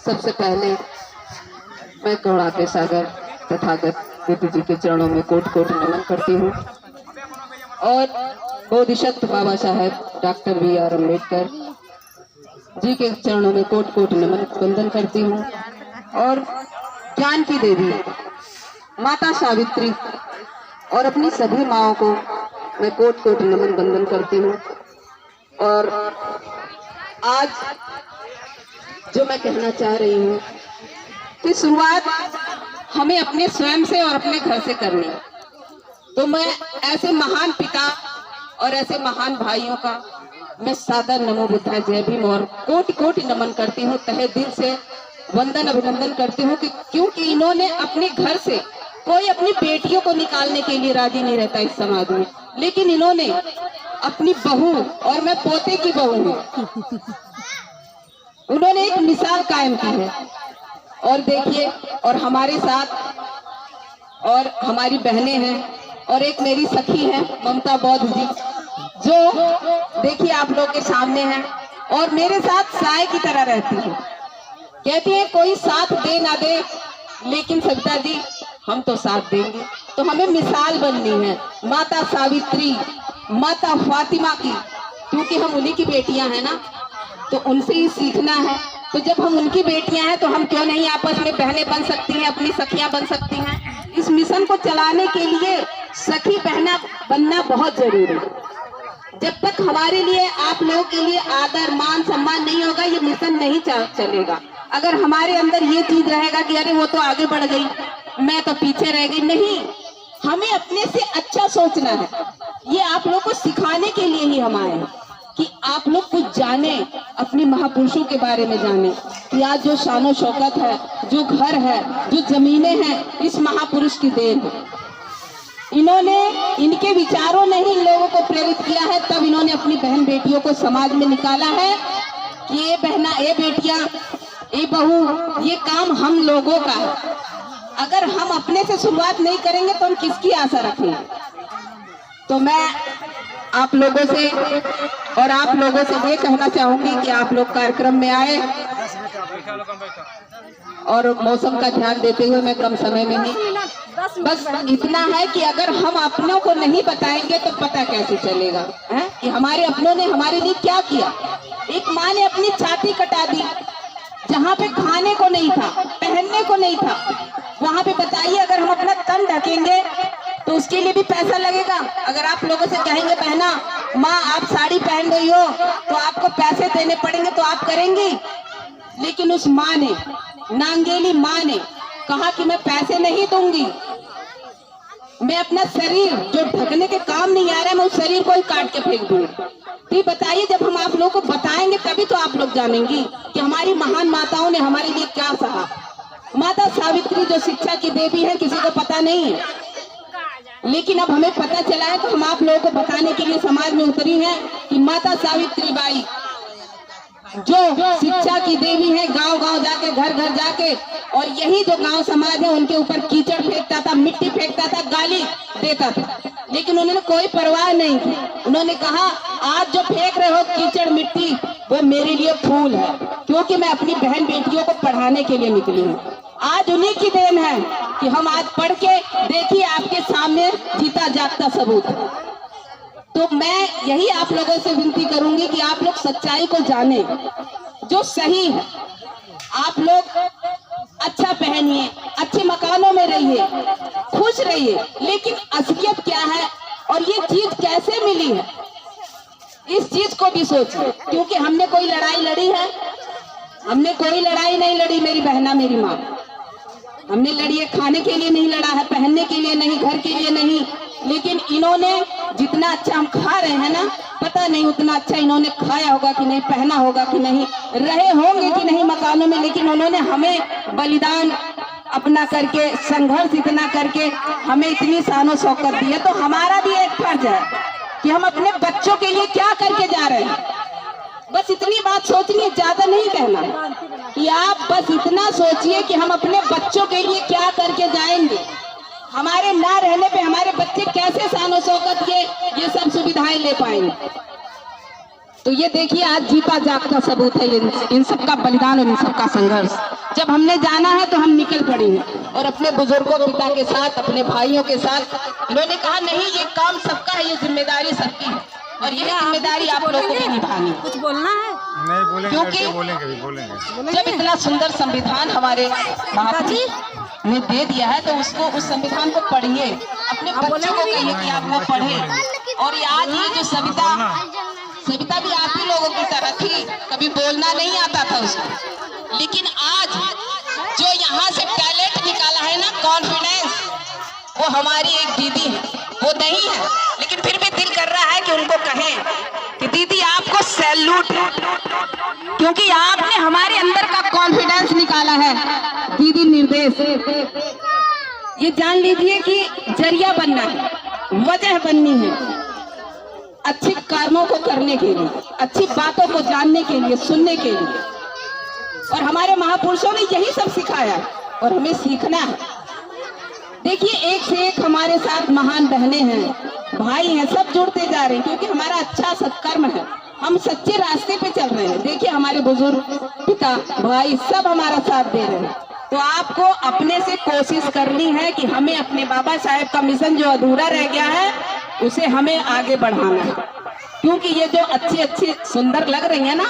सबसे पहले मैं कौड़ाके सागर तथागत बुद्ध जी के चरणों में कोटि कोटि नमन करती हूँ और बोधिसत्व बाबा साहेब डॉक्टर BR अम्बेडकर जी के चरणों में कोटि कोटि नमन वंदन करती हूँ और ज्ञान की देवी माता सावित्री और अपनी सभी माओं को मैं कोटि कोटि नमन वंदन करती हूँ। और आज जो मैं कहना चाह रही हूँ कि शुरुआत हमें अपने स्वयं से और अपने घर से करनी है। तो मैं ऐसे महान पिता और ऐसे महान भाइयों का मैं सादर नमो बुद्धाय जय भीम और कोटि कोटि नमन करती हूँ, तहे दिल से वंदन अभिनंदन करती हूँ कि क्योंकि इन्होंने अपने घर से कोई अपनी बेटियों को निकालने के लिए राजी नहीं रहता इस समाज में, लेकिन इन्होंने अपनी बहू और मैं पोते की बहू हूँ, उन्होंने एक मिसाल कायम की है। और देखिए, और हमारे साथ और हमारी बहनें हैं और एक मेरी सखी है ममता बौद्ध जी, जो देखिए आप लोग के सामने हैं और मेरे साथ साए की तरह रहती है। कहती है कोई साथ दे ना दे, लेकिन सविता जी हम तो साथ देंगे। तो हमें मिसाल बननी है माता सावित्री, माता फातिमा की, क्योंकि हम उन्हीं की बेटियां हैं ना, तो उनसे ही सीखना है। तो जब हम उनकी बेटियां हैं तो हम क्यों नहीं आपस में बहनें बन सकती हैं, अपनी सखियां बन सकती हैं। इस मिशन को चलाने के लिए सखी बहना बनना बहुत जरूरी है। जब तक हमारे लिए आप लोगों के लिए आदर मान सम्मान नहीं होगा, ये मिशन नहीं चलेगा। अगर हमारे अंदर ये चीज रहेगा कि अरे वो तो आगे बढ़ गई, मैं तो पीछे रह गई, नहीं, हमें अपने से अच्छा सोचना है। ये आप लोग को सिखाने के लिए ही हम आए हैं कि आप लोग कुछ जाने, अपने महापुरुषों के बारे में जाने कि आज जो शानो शौकत है, जो घर है, जो जमीनें हैं, इस महापुरुष की देन है। इन्होंने, इनके विचारों ने ही इन लोगों को प्रेरित किया है, तब इन्होंने अपनी बहन बेटियों को समाज में निकाला है कि ये बहना, ये बेटियां, ये बहू, ये काम हम लोगों का है। अगर हम अपने से शुरुआत नहीं करेंगे तो हम किसकी आशा रखेंगे। तो मैं आप लोगों से और आप लोगों से ये कहना चाहूंगी कि आप लोग कार्यक्रम में आए और मौसम का ध्यान देते हुए मैं कम समय में ही बस इतना है कि अगर हम अपनों को नहीं बताएंगे तो पता कैसे चलेगा है कि हमारे अपनों ने हमारे लिए क्या किया। एक माँ ने अपनी छाती कटा दी, जहाँ पे खाने को नहीं था, पहनने को नहीं था, वहाँ पे बताइए अगर हम अपना तन ढकेंगे तो उसके लिए भी पैसा लगेगा। अगर आप लोगों से कहेंगे बहना, माँ आप साड़ी पहन रही हो तो आपको पैसे देने पड़ेंगे, तो आप करेंगी। लेकिन उस माँ ने, नांगेली माँ ने कहा कि मैं पैसे नहीं दूंगी, मैं अपना शरीर जो ढकने के काम नहीं आ रहा है, मैं उस शरीर को ही काट के फेंक दूंगी। तो बताइए, जब हम आप लोगों को बताएंगे तभी तो आप लोग जानेंगी कि हमारी महान माताओं ने हमारे लिए क्या सहा। माता सावित्री जो शिक्षा की देवी है, किसी को पता नहीं है, लेकिन अब हमें पता चला है तो हम आप लोगों को बताने के लिए समाज में उतरी हैं कि माता सावित्री बाई जो शिक्षा की देवी है, गांव गांव जाके, घर घर जाके, और यही जो गांव समाज है उनके ऊपर कीचड़ फेंकता था, मिट्टी फेंकता था, गाली देता था, लेकिन उन्होंने कोई परवाह नहीं की। उन्होंने कहा आज जो फेंक रहे हो कीचड़ मिट्टी, वो मेरे लिए फूल है, क्योंकि मैं अपनी बहन बेटियों को पढ़ाने के लिए निकली हूँ। आज उन्हीं की देन है कि हम आज पढ़ के देखिए आपके सामने जीता जागता सबूत। तो मैं यही आप लोगों से विनती करूंगी कि आप लोग सच्चाई को जाने, जो सही है। आप लोग अच्छा पहनिए, अच्छे मकानों में रहिए, खुश रहिए, लेकिन असलियत क्या है और ये चीज कैसे मिली है, इस चीज को भी सोचिए। क्योंकि हमने कोई लड़ाई लड़ी है? हमने कोई लड़ाई नहीं लड़ी मेरी बहना, मेरी माँ। हमने लड़ी है खाने के लिए नहीं लड़ा है, पहनने के लिए नहीं, घर के लिए नहीं, लेकिन इन्होंने जितना अच्छा हम खा रहे हैं ना, पता नहीं उतना अच्छा इन्होंने खाया होगा कि नहीं, पहना होगा कि नहीं, रहे होंगे कि नहीं मकानों में, लेकिन उन्होंने हमें बलिदान अपना करके, संघर्ष इतना करके हमें इतनी शानो शौकत दी है। तो हमारा भी एक फर्ज है कि हम अपने बच्चों के लिए क्या करके जा रहे हैं। बस इतनी बात सोचनी है, ज्यादा नहीं कहना कि आप बस इतना सोचिए कि हम अपने बच्चों के लिए क्या करके जाएंगे। हमारे ना रहने पे हमारे बच्चे कैसे शानो शौकत के ये सब सुविधाएं ले पाएंगे। तो ये देखिए आज जीता जागता सबूत है इन सब का बलिदान और इन सब का संघर्ष। जब हमने जाना है तो हम निकल पड़े हैं। और अपने बुजुर्गों पिता के साथ, अपने भाइयों के साथ इन्होंने कहा नहीं, ये काम सबका है, ये जिम्मेदारी सबकी है और ये जिम्मेदारी आप लोगों को भी निभानी है। कुछ बोलना है? नहीं बोलेंगे, क्योंकि बोलेंगे। जब इतना सुंदर संविधान हमारे महापुरुष ने दे दिया है तो उसको, उस संविधान को पढ़िए, अपने बच्चों को कहिए कि आप वो पढ़े। और आज ये जो सविता भी आप ही लोगों की तरह थी, कभी बोलना नहीं आता था उसको, लेकिन आज जो यहाँ से टैलेंट निकाला है ना, कॉन्फिडेंस, वो हमारी एक दीदी है। वो नहीं है लेकिन फिर भी दिल कर रहा है कि उनको कहें कि दीदी आपको सैल्यूट है, क्योंकि आपने हमारे अंदर का कॉन्फिडेंस निकाला है। दीदी निर्देश ये जान लीजिए कि जरिया बनना है, वजह बननी है, अच्छे कर्मों को करने के लिए, अच्छी बातों को जानने के लिए, सुनने के लिए। और हमारे महापुरुषों ने यही सब सिखाया और हमें सीखना है। देखिए एक से एक हमारे साथ महान बहनें हैं, भाई हैं, सब जुड़ते जा रहे हैं क्योंकि हमारा अच्छा सत्कर्म है, हम सच्चे रास्ते पे चल रहे हैं। देखिए हमारे बुजुर्ग पिता भाई सब हमारा साथ दे रहे हैं। तो आपको अपने से कोशिश करनी है कि हमें अपने बाबा साहेब का मिशन जो अधूरा रह गया है उसे हमें आगे बढ़ाना है। क्योंकि ये जो अच्छी अच्छी सुंदर लग रही है ना,